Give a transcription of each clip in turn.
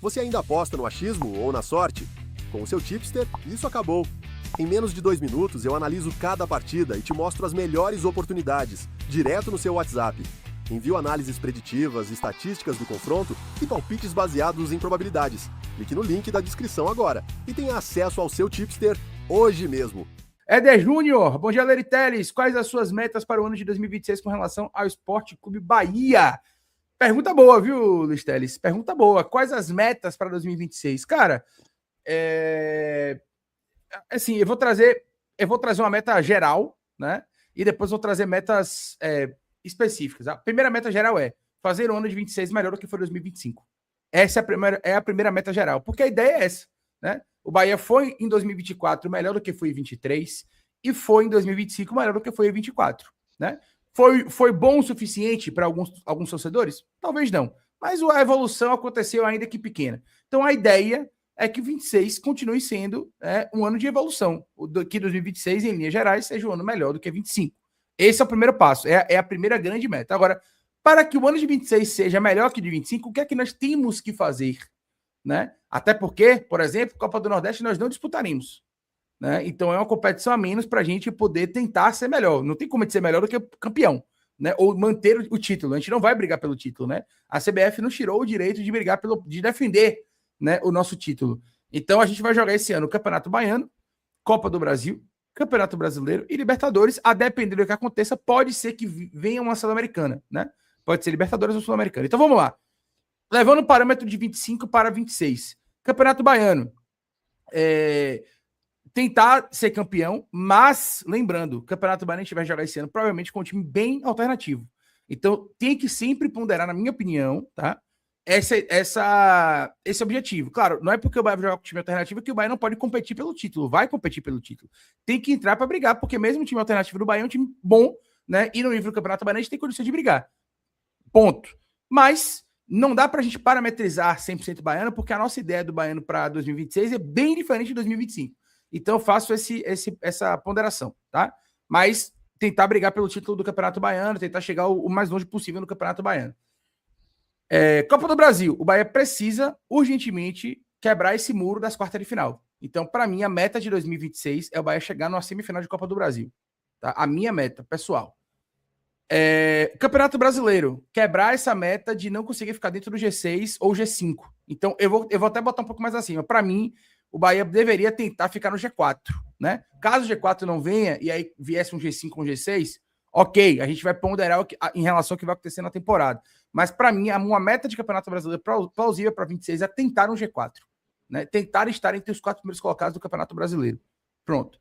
Você ainda aposta no achismo ou na sorte? Com o seu tipster, isso acabou. Em menos de 2 minutos, eu analiso cada partida e te mostro as melhores oportunidades, direto no seu WhatsApp. Envio análises preditivas, estatísticas do confronto e palpites baseados em probabilidades. Clique no link da descrição agora e tenha acesso ao seu tipster hoje mesmo. Éder Júnior, bom dia, Leriteles. Quais as suas metas para o ano de 2026 com relação ao Esporte Clube Bahia? Pergunta boa, viu, Luiz Teles? Pergunta boa. Quais as metas para 2026? Cara, assim, eu vou trazer uma meta geral, né? E depois vou trazer metas específicas. A primeira meta geral é fazer o ano de 26 melhor do que foi 2025. Essa é a primeira meta geral, porque a ideia é essa, né? O Bahia foi em 2024 melhor do que foi em 23 e foi em 2025 melhor do que foi em 24, né? Foi bom o suficiente para alguns torcedores? Talvez não, mas a evolução aconteceu ainda que pequena. Então a ideia é que 26 continue sendo um ano de evolução, que 2026, em linhas gerais, seja um ano melhor do que 25. Esse é o primeiro passo, é a primeira grande meta. Agora, para que o ano de 26 seja melhor que o de 25, o que é que nós temos que fazer? Né? Até porque, por exemplo, Copa do Nordeste nós não disputaremos. Né? Então é uma competição a menos para a gente poder tentar ser melhor. Não tem como a gente ser melhor do que campeão, né? Ou manter o título. A gente não vai brigar pelo título, né? A CBF nos tirou o direito de brigar de defender, né, o nosso título. Então a gente vai jogar esse ano o Campeonato Baiano, Copa do Brasil, Campeonato Brasileiro e Libertadores. A depender do que aconteça, pode ser que venha uma Sul-Americana, né? Pode ser Libertadores ou Sul-Americana. Então vamos lá. Levando o parâmetro de 25 para 26. Campeonato Baiano. Tentar ser campeão, mas, lembrando, o Campeonato Baiano a gente vai jogar esse ano provavelmente com um time bem alternativo. Então, tem que sempre ponderar, na minha opinião, tá? Esse objetivo. Claro, não é porque o Bahia vai jogar com time alternativo que o Bahia não pode competir pelo título. Vai competir pelo título. Tem que entrar para brigar, porque mesmo o time alternativo do Bahia é um time bom, né? E no nível do Campeonato Baiano a gente tem condição de brigar. Ponto. Mas não dá para a gente parametrizar 100% baiano, porque a nossa ideia do baiano para 2026 é bem diferente de 2025. Então eu faço essa ponderação, tá? Mas tentar brigar pelo título do Campeonato Baiano, tentar chegar o mais longe possível no Campeonato Baiano. Copa do Brasil. O Bahia precisa urgentemente quebrar esse muro das quartas de final. Então, para mim, a meta de 2026 é o Bahia chegar numa semifinal de Copa do Brasil. Tá? A minha meta, pessoal. Campeonato Brasileiro, quebrar essa meta de não conseguir ficar dentro do G6 ou G5. Então, eu vou até botar um pouco mais acima. Para mim, o Bahia deveria tentar ficar no G4, né? Caso o G4 não venha e aí viesse um G5 ou um G6, ok, a gente vai ponderar em relação ao que vai acontecer na temporada. Mas, para mim, uma meta de Campeonato Brasileiro plausível para 26 é tentar um G4, né? Tentar estar entre os 4 primeiros colocados do Campeonato Brasileiro. Pronto.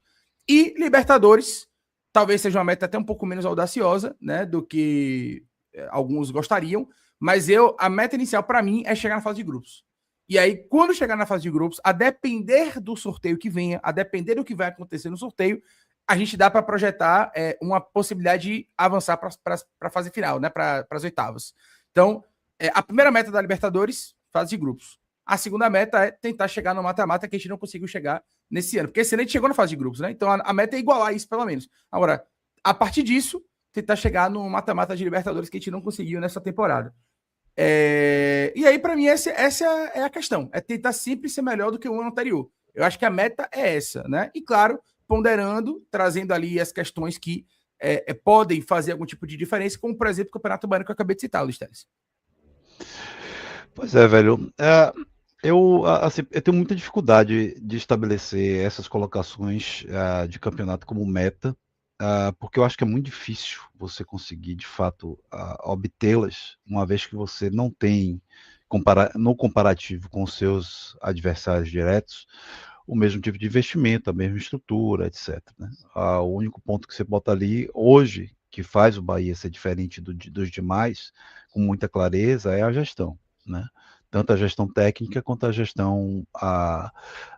E Libertadores, talvez seja uma meta até um pouco menos audaciosa, né, do que alguns gostariam, mas a meta inicial para mim é chegar na fase de grupos. E aí, quando chegar na fase de grupos, a depender do sorteio que venha, a depender do que vai acontecer no sorteio, a gente dá para projetar uma possibilidade de avançar para a fase final, né, para as oitavas. Então, a primeira meta da Libertadores, fase de grupos. A segunda meta é tentar chegar no mata-mata que a gente não conseguiu chegar nesse ano. Porque esse ano a gente chegou na fase de grupos, né? Então a meta é igualar isso, pelo menos. Agora, a partir disso, tentar chegar no mata-mata de Libertadores que a gente não conseguiu nessa temporada. E aí, para mim, essa é a questão. É tentar sempre ser melhor do que o ano anterior. Eu acho que a meta é essa, né? E, claro, ponderando, trazendo ali as questões que podem fazer algum tipo de diferença, como, por exemplo, o Campeonato Baiano que eu acabei de citar, Luiz Teles. Pois é, velho. Eu tenho muita dificuldade de estabelecer essas colocações de campeonato como meta, porque eu acho que é muito difícil você conseguir, de fato, obtê-las, uma vez que você não tem, no comparativo com os seus adversários diretos, o mesmo tipo de investimento, a mesma estrutura, etc. Né? O único ponto que você bota ali, hoje, que faz o Bahia ser diferente dos demais, com muita clareza, é a gestão. Né? Tanto a gestão técnica quanto a gestão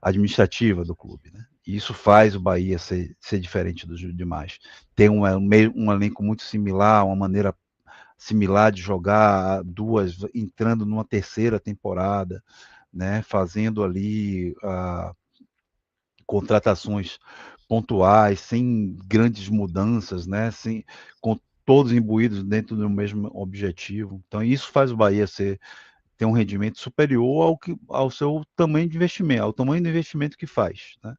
administrativa do clube. Né? E isso faz o Bahia ser diferente dos demais. Tem um elenco muito similar, uma maneira similar de jogar, entrando numa terceira temporada, né? Fazendo ali contratações pontuais, sem grandes mudanças, né? Com todos imbuídos dentro do mesmo objetivo. Então, isso faz o Bahia ser tem um rendimento superior ao seu tamanho de investimento, ao tamanho do investimento que faz, né?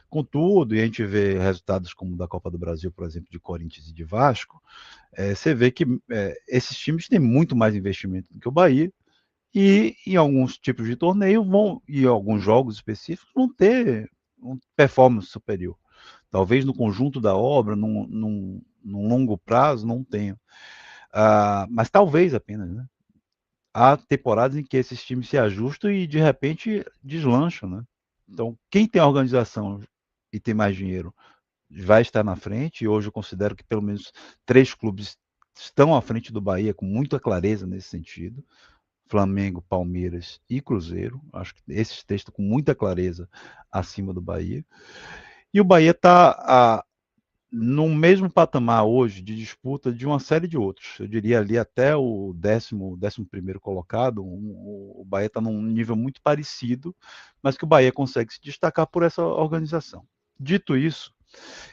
Contudo, e a gente vê resultados como da Copa do Brasil, por exemplo, de Corinthians e de Vasco, você vê que esses times têm muito mais investimento do que o Bahia, e em alguns tipos de torneio e alguns jogos específicos vão ter uma performance superior. Talvez no conjunto da obra, num longo prazo, não tenha. Mas talvez apenas, né? Há temporadas em que esses times se ajustam e de repente deslancham, né? Então, quem tem a organização e tem mais dinheiro vai estar na frente, e hoje eu considero que pelo menos 3 clubes estão à frente do Bahia com muita clareza nesse sentido: Flamengo, Palmeiras e Cruzeiro. Acho que esses 3 estão com muita clareza acima do Bahia. E o Bahia está no mesmo patamar hoje de disputa de uma série de outros. Eu diria ali até o 11º colocado, o Bahia está num nível muito parecido, mas que o Bahia consegue se destacar por essa organização. Dito isso,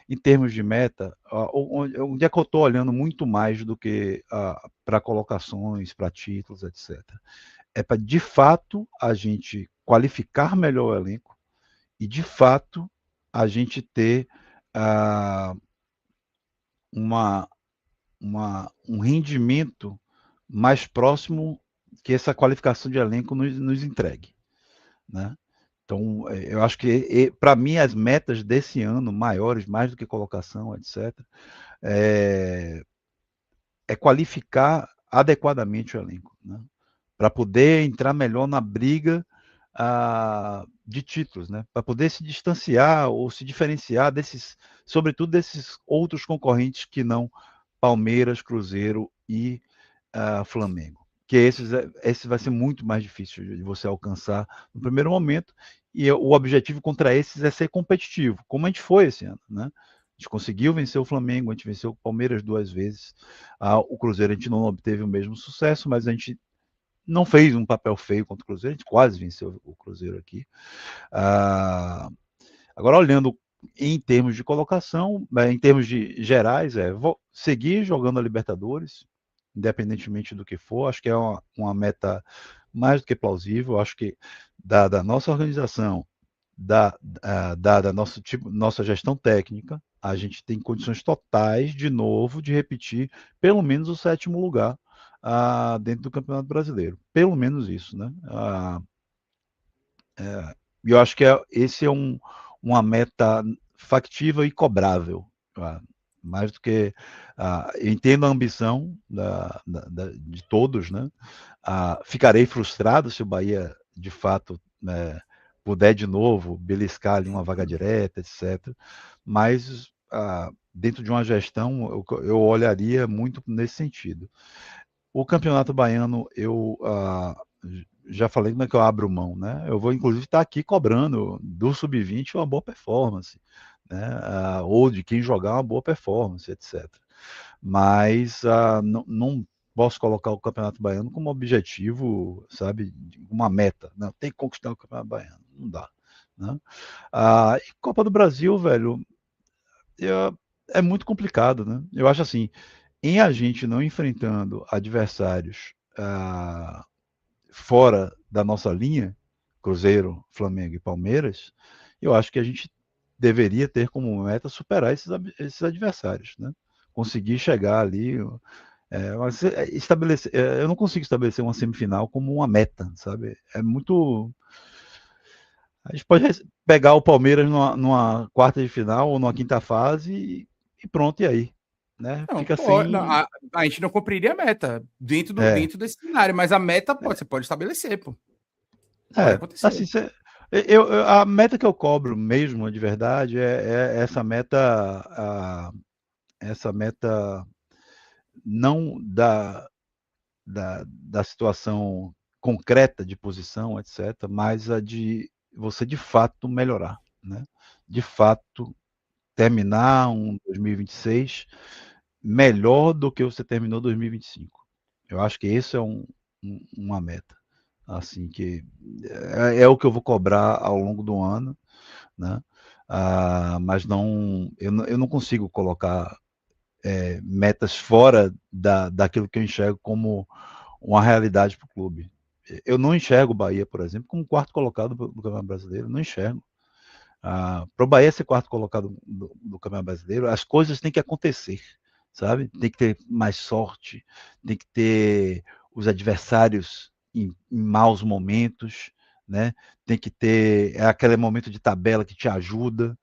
em termos de meta, onde é que eu estou olhando muito mais do que para colocações, para títulos, etc. É para, de fato, a gente qualificar melhor o elenco e, de fato, a gente ter um rendimento mais próximo que essa qualificação de elenco nos entregue, né? Então, eu acho que, para mim, as metas desse ano, maiores, mais do que colocação, etc., é qualificar adequadamente o elenco, né? Para poder entrar melhor na briga de títulos, né? Para poder se distanciar ou se diferenciar sobretudo desses outros concorrentes que não Palmeiras, Cruzeiro e Flamengo. Que esse vai ser muito mais difícil de você alcançar no primeiro momento, e o objetivo contra esses é ser competitivo, como a gente foi esse ano, né? A gente conseguiu vencer o Flamengo, a gente venceu o Palmeiras 2 vezes, o Cruzeiro a gente não obteve o mesmo sucesso, mas a gente não fez um papel feio contra o Cruzeiro, a gente quase venceu o Cruzeiro aqui. Agora, olhando em termos de colocação, em termos de gerais, vou seguir jogando a Libertadores, independentemente do que for. Acho que é uma meta mais do que plausível. Acho que, dada a nossa organização, dada a nossa gestão técnica, a gente tem condições totais, de novo, de repetir pelo menos o 7º lugar dentro do Campeonato Brasileiro. Pelo menos isso, né? E eu acho que esse é uma meta factível e cobrável, mais do que eu entendo a ambição de todos, né? Ficarei frustrado se o Bahia de fato puder de novo beliscar ali uma vaga direta, etc. Mas dentro de uma gestão eu olharia muito nesse sentido. O Campeonato Baiano, eu já falei como é que eu abro mão, né? Eu vou, inclusive, estar aqui cobrando do Sub-20 uma boa performance, né? Ou de quem jogar uma boa performance, etc. Mas não posso colocar o Campeonato Baiano como objetivo, sabe? Uma meta. Não, tem que conquistar o Campeonato Baiano. Não dá, né? E Copa do Brasil, velho, é muito complicado, né? Eu acho assim, em a gente não enfrentando adversários fora da nossa linha, Cruzeiro, Flamengo e Palmeiras, eu acho que a gente deveria ter como meta superar esses adversários, né? Conseguir chegar ali, estabelecer. Eu não consigo estabelecer uma semifinal como uma meta, sabe? É muito. A gente pode pegar o Palmeiras numa quarta de final ou numa quinta fase e pronto, e aí? Né? Não, Fica não, sem. a gente não cumpriria a meta dentro desse cenário, mas a meta você pode estabelecer, pô. Pode acontecer. Assim, a meta que eu cobro mesmo, de verdade, é essa meta não da situação concreta de posição, etc., mas a de você de fato melhorar, né? De fato terminar um 2026 melhor do que você terminou 2025. Eu acho que esse é uma meta, assim, que é o que eu vou cobrar ao longo do ano, né? Mas eu não consigo colocar metas fora daquilo que eu enxergo como uma realidade para o clube. Eu não enxergo o Bahia, por exemplo, como quarto colocado do Campeonato Brasileiro, não enxergo. Para o Bahia ser quarto colocado do Campeonato Brasileiro, as coisas têm que acontecer, sabe? Tem que ter mais sorte, tem que ter os adversários em maus momentos, né? Tem que ter aquele momento de tabela que te ajuda,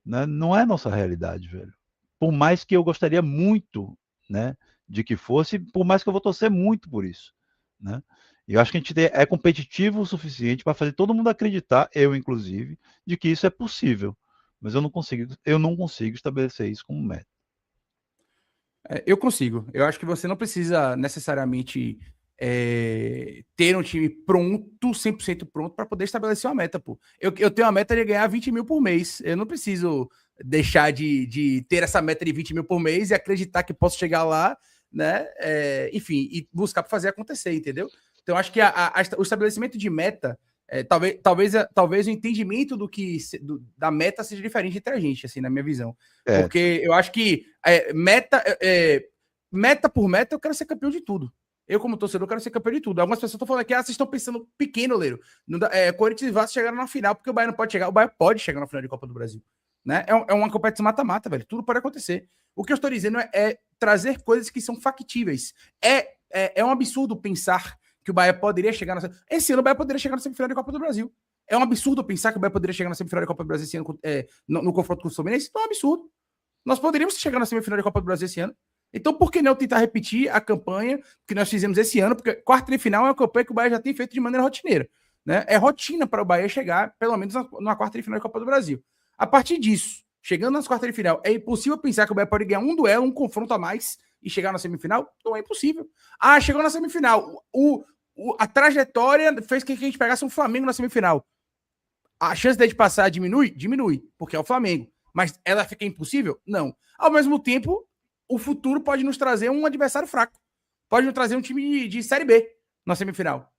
né? Não é a nossa realidade, velho. Por mais que eu gostaria muito, né, de que fosse, por mais que eu vou torcer muito por isso, né? Eu acho que a gente é competitivo o suficiente para fazer todo mundo acreditar, eu inclusive, de que isso é possível. Mas eu não consigo estabelecer isso como meta. Eu consigo. Eu acho que você não precisa necessariamente ter um time pronto, 100% pronto, para poder estabelecer uma meta, pô. Eu tenho uma meta de ganhar 20 mil por mês. Eu não preciso deixar de ter essa meta de 20 mil por mês e acreditar que posso chegar lá, né? Enfim, e buscar para fazer acontecer, entendeu? Então, acho que o estabelecimento de meta, talvez o entendimento da meta seja diferente entre a gente, assim, na minha visão. Porque eu acho que meta por meta, eu quero ser campeão de tudo. Eu, como torcedor, quero ser campeão de tudo. Algumas pessoas estão falando aqui, vocês estão pensando pequeno, Leiro. Corinthians e Vasco chegaram na final, porque o Bahia não pode chegar. O Bahia pode chegar na final de Copa do Brasil. Né? É uma competição mata-mata, velho. Tudo pode acontecer. O que eu estou dizendo é trazer coisas que são factíveis. É um absurdo pensar que o Bahia poderia chegar na... Esse ano o Bahia poderia chegar na semifinal de Copa do Brasil. É um absurdo pensar que o Bahia poderia chegar na semifinal de Copa do Brasil esse ano no confronto com o Fluminense. Não é um absurdo. Nós poderíamos chegar na semifinal de Copa do Brasil esse ano. Então, por que não tentar repetir a campanha que nós fizemos esse ano? Porque quarta de final é uma campanha que o Bahia já tem feito de maneira rotineira. Né? É rotina para o Bahia chegar, pelo menos, na quarta de final de Copa do Brasil. A partir disso, chegando nas quartas de final, é impossível pensar que o Bahia pode ganhar um duelo, um confronto a mais e chegar na semifinal? Não é impossível. Chegou na semifinal. A trajetória fez com que a gente pegasse um Flamengo na semifinal. A chance de passar diminui? Diminui, porque é o Flamengo. Mas ela fica impossível? Não. Ao mesmo tempo, o futuro pode nos trazer um adversário fraco. Pode nos trazer um time de Série B na semifinal.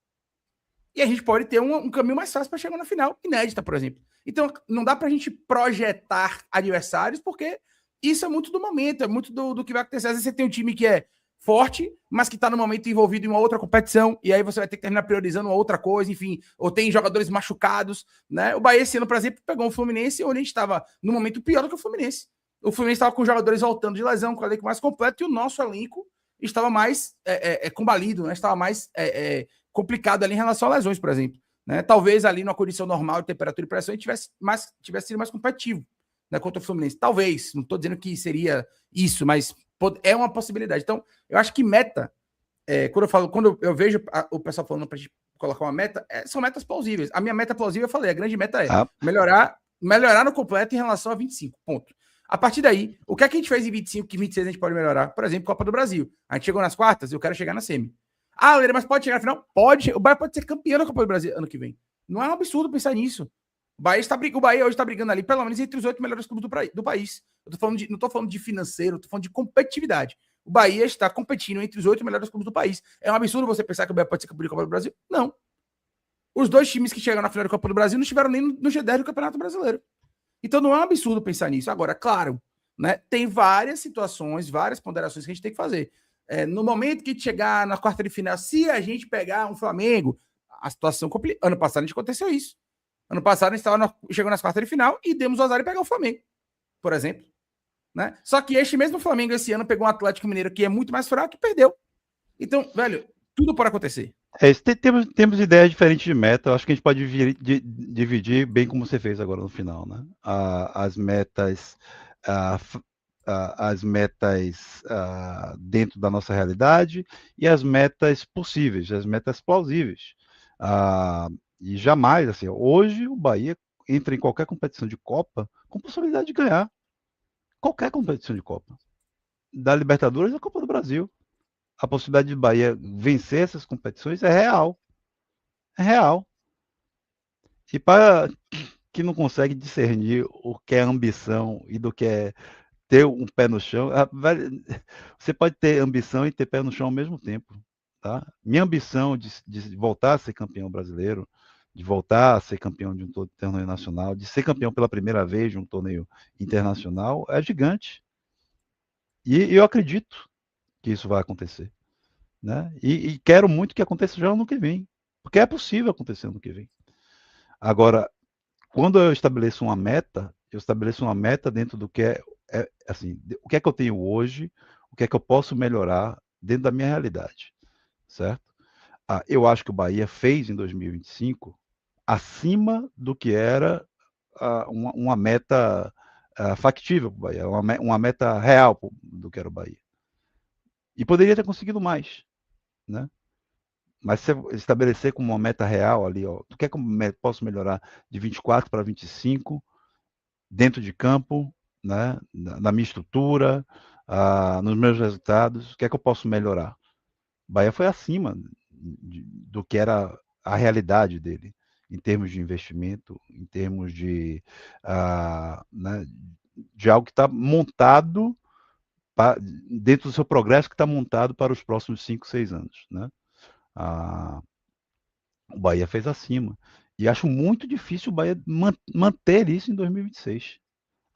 E a gente pode ter um caminho mais fácil para chegar na final, inédita, por exemplo. Então, não dá para a gente projetar adversários, porque isso é muito do momento, é muito do que vai acontecer. Às vezes você tem um time que é forte, mas que está no momento envolvido em uma outra competição, e aí você vai ter que terminar priorizando uma outra coisa, enfim, ou tem jogadores machucados, né? O Bahia esse ano, por exemplo, pegou um Fluminense onde a gente estava no momento pior do que o Fluminense. O Fluminense estava com jogadores voltando de lesão, com o elenco mais completo, e o nosso elenco estava mais combalido, né? Estava mais complicado ali em relação a lesões, por exemplo. Né? Talvez ali numa condição normal de temperatura e pressão a gente tivesse sido mais competitivo, né, contra o Fluminense. Talvez, não estou dizendo que seria isso, mas é uma possibilidade. Então, eu acho que meta, quando eu vejo o pessoal falando para a gente colocar uma meta, são metas plausíveis. A minha meta plausível, eu falei, a grande meta é melhorar no completo em relação a 25, ponto. A partir daí, o que é que a gente fez em 25 que 26 a gente pode melhorar? Por exemplo, Copa do Brasil. A gente chegou nas quartas, eu quero chegar na semi. Leira, mas pode chegar na final? Pode. O Bahia pode ser campeão da Copa do Brasil ano que vem. Não é um absurdo pensar nisso. O Bahia hoje está brigando ali, pelo menos, entre os 8 melhores clubes do país. Não estou falando de financeiro, estou falando de competitividade. O Bahia está competindo entre os 8 melhores clubes do país. É um absurdo você pensar que o Bahia pode ser campeão da Copa do Brasil? Não. Os 2 times que chegaram na final da Copa do Brasil não estiveram nem no G10 do Campeonato Brasileiro. Então não é um absurdo pensar nisso. Agora, claro, né, tem várias situações, várias ponderações que a gente tem que fazer. No momento que chegar na quarta de final, se a gente pegar um Flamengo, a situação complica. Ano passado a gente aconteceu isso. Ano passado a gente chegou nas quartas de final e demos o azar de pegar o Flamengo, por exemplo. Né? Só que este mesmo Flamengo esse ano pegou um Atlético Mineiro que é muito mais fraco e perdeu. Então, velho, tudo pode acontecer. Temos ideias diferentes de meta. Eu acho que a gente pode dividir bem como você fez agora no final, né? As metas dentro da nossa realidade e as metas possíveis, as metas plausíveis. E jamais, assim, hoje o Bahia entra em qualquer competição de Copa com possibilidade de ganhar. Qualquer competição de Copa. Da Libertadores à Copa do Brasil. A possibilidade de Bahia vencer essas competições é real. É real. E para que não consegue discernir o que é ambição e do que é ter um pé no chão, você pode ter ambição e ter pé no chão ao mesmo tempo. Tá? Minha ambição de voltar a ser campeão brasileiro, de voltar a ser campeão de um torneio nacional, de ser campeão pela primeira vez de um torneio internacional, é gigante. E eu acredito que isso vai acontecer. Né? E quero muito que aconteça já no ano que vem. Porque é possível acontecer ano que vem. Agora, quando eu estabeleço uma meta, dentro do que assim, o que é que eu tenho hoje, o que é que eu posso melhorar dentro da minha realidade, certo? Eu acho que o Bahia fez em 2025 acima do que era uma meta factível para o Bahia, uma meta real do que era o Bahia. E poderia ter conseguido mais, né? Mas se você estabelecer como uma meta real ali, ó, tu quer que eu posso melhorar de 24 para 25 dentro de campo, né? Na minha estrutura, nos meus resultados, o que é que eu posso melhorar? O Bahia foi acima do que era a realidade dele, em termos de investimento, em termos né, de algo que está montado dentro do seu progresso, que está montado para os próximos 5, 6 anos. Né? O Bahia fez acima. E acho muito difícil o Bahia manter isso em 2026.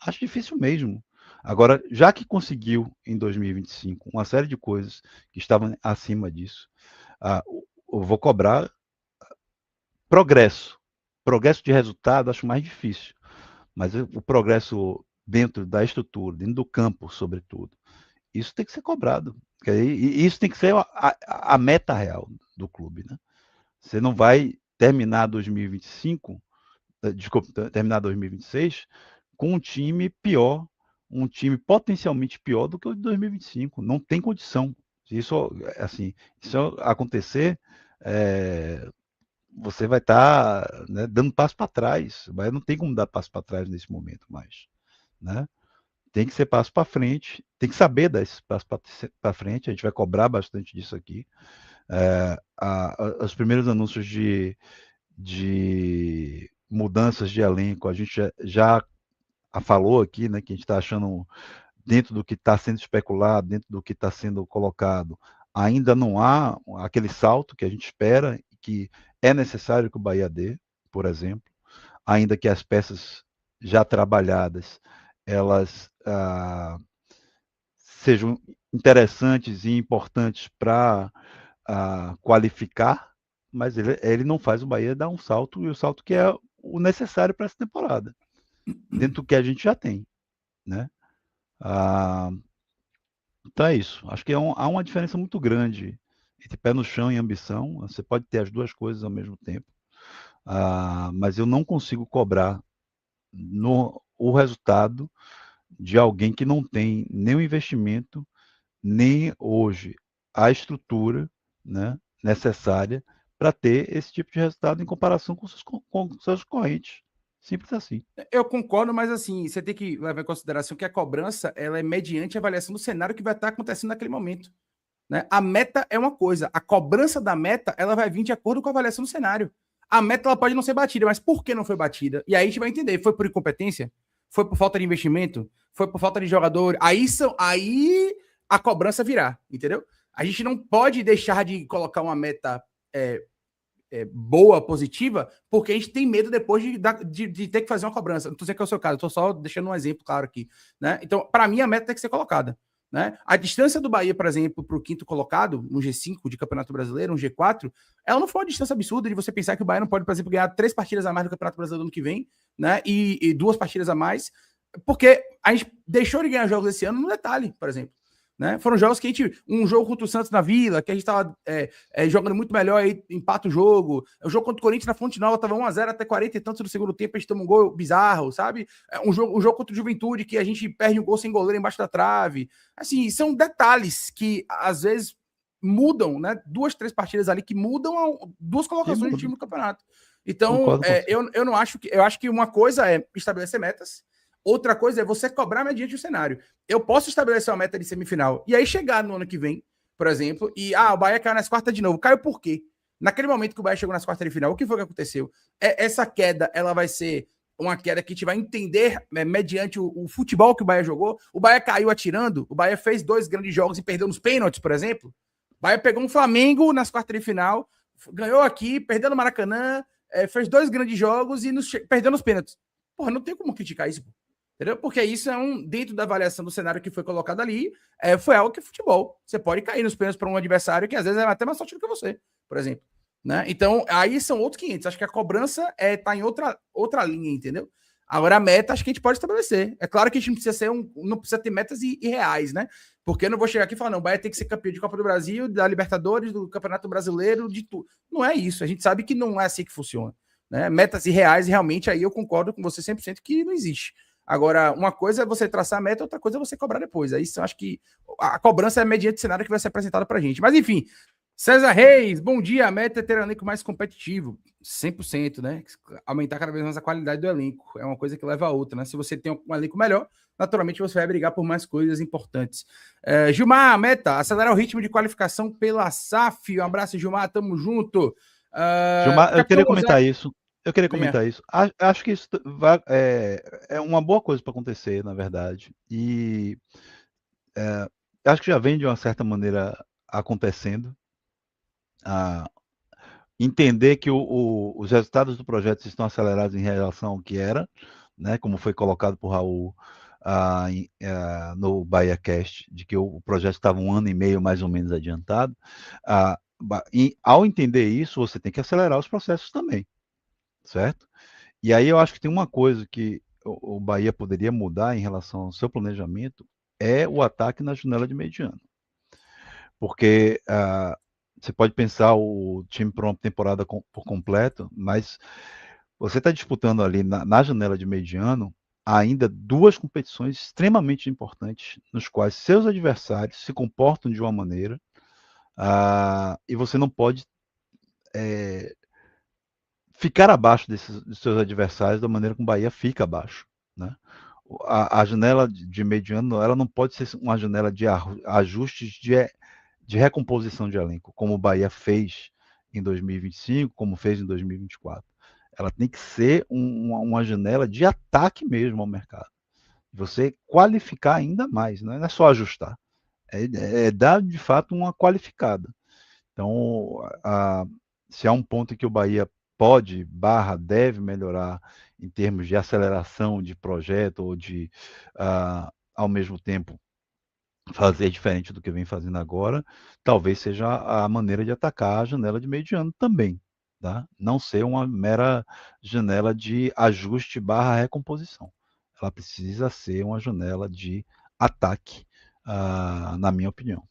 Acho difícil mesmo. Agora, já que conseguiu em 2025 uma série de coisas que estavam acima disso, eu vou cobrar progresso. Progresso de resultado acho mais difícil. Mas o progresso dentro da estrutura, dentro do campo, sobretudo, isso tem que ser cobrado. E isso tem que ser a meta real do clube. Né? Você não vai terminar 2025, desculpa, terminar 2026 com um time pior, um time potencialmente pior do que o de 2025. Não tem condição. Se isso, assim, se acontecer, você vai estar né, dando passo para trás. Mas não tem como dar passo para trás nesse momento mais. Né? Tem que ser passo para frente, tem que saber dar esse passo para frente. A gente vai cobrar bastante disso aqui. Os primeiros anúncios de mudanças de elenco, a gente já falou aqui, né, que a gente está achando, dentro do que está sendo especulado, dentro do que está sendo colocado, ainda não há aquele salto que a gente espera, que é necessário que o Bahia dê, por exemplo, ainda que as peças já trabalhadas, elas sejam interessantes e importantes para qualificar, mas ele não faz o Bahia dar um salto, e o salto que é o necessário para essa temporada, dentro do que a gente já tem, né? Então é isso. Acho que há uma diferença muito grande entre pé no chão e ambição. Você pode ter as duas coisas ao mesmo tempo, mas eu não consigo cobrar o resultado de alguém que não tem nem o investimento, nem hoje a estrutura, né, necessária para ter esse tipo de resultado em comparação com seus concorrentes. Simples assim. Eu concordo, mas assim, você tem que levar em consideração que a cobrança ela é mediante a avaliação do cenário que vai estar acontecendo naquele momento. Né? A meta é uma coisa, a cobrança da meta ela vai vir de acordo com a avaliação do cenário. A meta ela pode não ser batida, mas por que não foi batida? E aí a gente vai entender, foi por incompetência? Foi por falta de investimento? Foi por falta de jogador? Aí a cobrança virá, entendeu? A gente não pode deixar de colocar uma meta boa, positiva, porque a gente tem medo depois de ter que fazer uma cobrança. Não estou dizendo que é o seu caso, estou só deixando um exemplo claro aqui. Né? Então, para mim, a meta tem que ser colocada. Né? A distância do Bahia, por exemplo, para o quinto colocado, um G5 de Campeonato Brasileiro, um G4, ela não foi uma distância absurda de você pensar que o Bahia não pode, por exemplo, ganhar 3 partidas a mais do Campeonato Brasileiro no ano que vem, né? E 2 partidas a mais, porque a gente deixou de ganhar jogos esse ano no detalhe, por exemplo. Né? Foram jogos que a gente. Um jogo contra o Santos na Vila, que a gente estava jogando muito melhor, aí empata o jogo. O jogo contra o Corinthians na Fonte Nova estava 1x0 até 40 e tantos no segundo tempo, a gente toma um gol bizarro, sabe? Um jogo contra o Juventude, que a gente perde um gol sem goleiro embaixo da trave. Assim, são detalhes que às vezes mudam, né? 2, 3 partidas ali que mudam 2 colocações de time no campeonato. Então, eu não acho que. Eu acho que uma coisa é estabelecer metas. Outra coisa é você cobrar mediante o cenário. Eu posso estabelecer uma meta de semifinal e aí chegar no ano que vem, por exemplo, e o Bahia caiu nas quartas de novo. Caiu por quê? Naquele momento que o Bahia chegou nas quartas de final, o que foi que aconteceu? Essa queda, ela vai ser uma queda que a gente vai entender mediante o futebol que o Bahia jogou. O Bahia caiu atirando, o Bahia fez 2 grandes jogos e perdeu nos pênaltis, por exemplo. O Bahia pegou um Flamengo nas quartas de final, ganhou aqui, perdeu no Maracanã, fez 2 grandes jogos e perdeu nos pênaltis. Porra, não tem como criticar isso, pô. Entendeu? Porque isso é dentro da avaliação do cenário que foi colocado ali, foi algo que é futebol. Você pode cair nos pênaltis para um adversário que às vezes é até mais sorte do que você, por exemplo. Né? Então, aí são outros 500. Acho que a cobrança tá em outra linha, entendeu? Agora, a meta, acho que a gente pode estabelecer. É claro que a gente não precisa não precisa ter metas reais, né? Porque eu não vou chegar aqui e falar, não, o Bahia tem que ser campeão de Copa do Brasil, da Libertadores, do Campeonato Brasileiro, de tudo. Não é isso. A gente sabe que não é assim que funciona. Né? Metas irreais, realmente, aí eu concordo com você 100% que não existe. Agora, uma coisa é você traçar a meta, outra coisa é você cobrar depois. Aí eu acho que a cobrança é mediante o cenário que vai ser apresentado pra gente. Mas, enfim, César Reis, bom dia. A meta é ter um elenco mais competitivo. 100%, né? Aumentar cada vez mais a qualidade do elenco. É uma coisa que leva a outra, né? Se você tem um elenco melhor, naturalmente você vai brigar por mais coisas importantes. Gilmar, a meta, acelerar o ritmo de qualificação pela SAF. Um abraço, Gilmar, tamo junto. Gilmar, eu queria Capitão comentar Ozaki, isso. Eu queria comentar venha. isso. Acho que isso é uma boa coisa para acontecer, na verdade. E acho que já vem de uma certa maneira acontecendo. Entender que os resultados do projeto estão acelerados em relação ao que era, né, como foi colocado por Raul no BahiaCast, de que o projeto estava 1 ano e meio mais ou menos adiantado. E ao entender isso, você tem que acelerar os processos também, certo? E aí eu acho que tem uma coisa que o Bahia poderia mudar em relação ao seu planejamento, é o ataque na janela de mediano. Porque você pode pensar o time para uma temporada por completo, mas você está disputando ali na janela de mediano ainda 2 competições extremamente importantes, nos quais seus adversários se comportam de uma maneira, e você não pode ficar abaixo dos seus adversários da maneira como o Bahia fica abaixo, né? A janela de mediano, ela não pode ser uma janela de ajustes de recomposição de elenco, como o Bahia fez em 2025, como fez em 2024. Ela tem que ser uma janela de ataque mesmo ao mercado. Você qualificar ainda mais, não é só ajustar. É dar, de fato, uma qualificada. Então, se há um ponto em que o Bahia deve melhorar em termos de aceleração de projeto ou de, ao mesmo tempo, fazer diferente do que vem fazendo agora, talvez seja a maneira de atacar a janela de mediano também, tá? Não ser uma mera janela de ajuste / recomposição. Ela precisa ser uma janela de ataque, na minha opinião.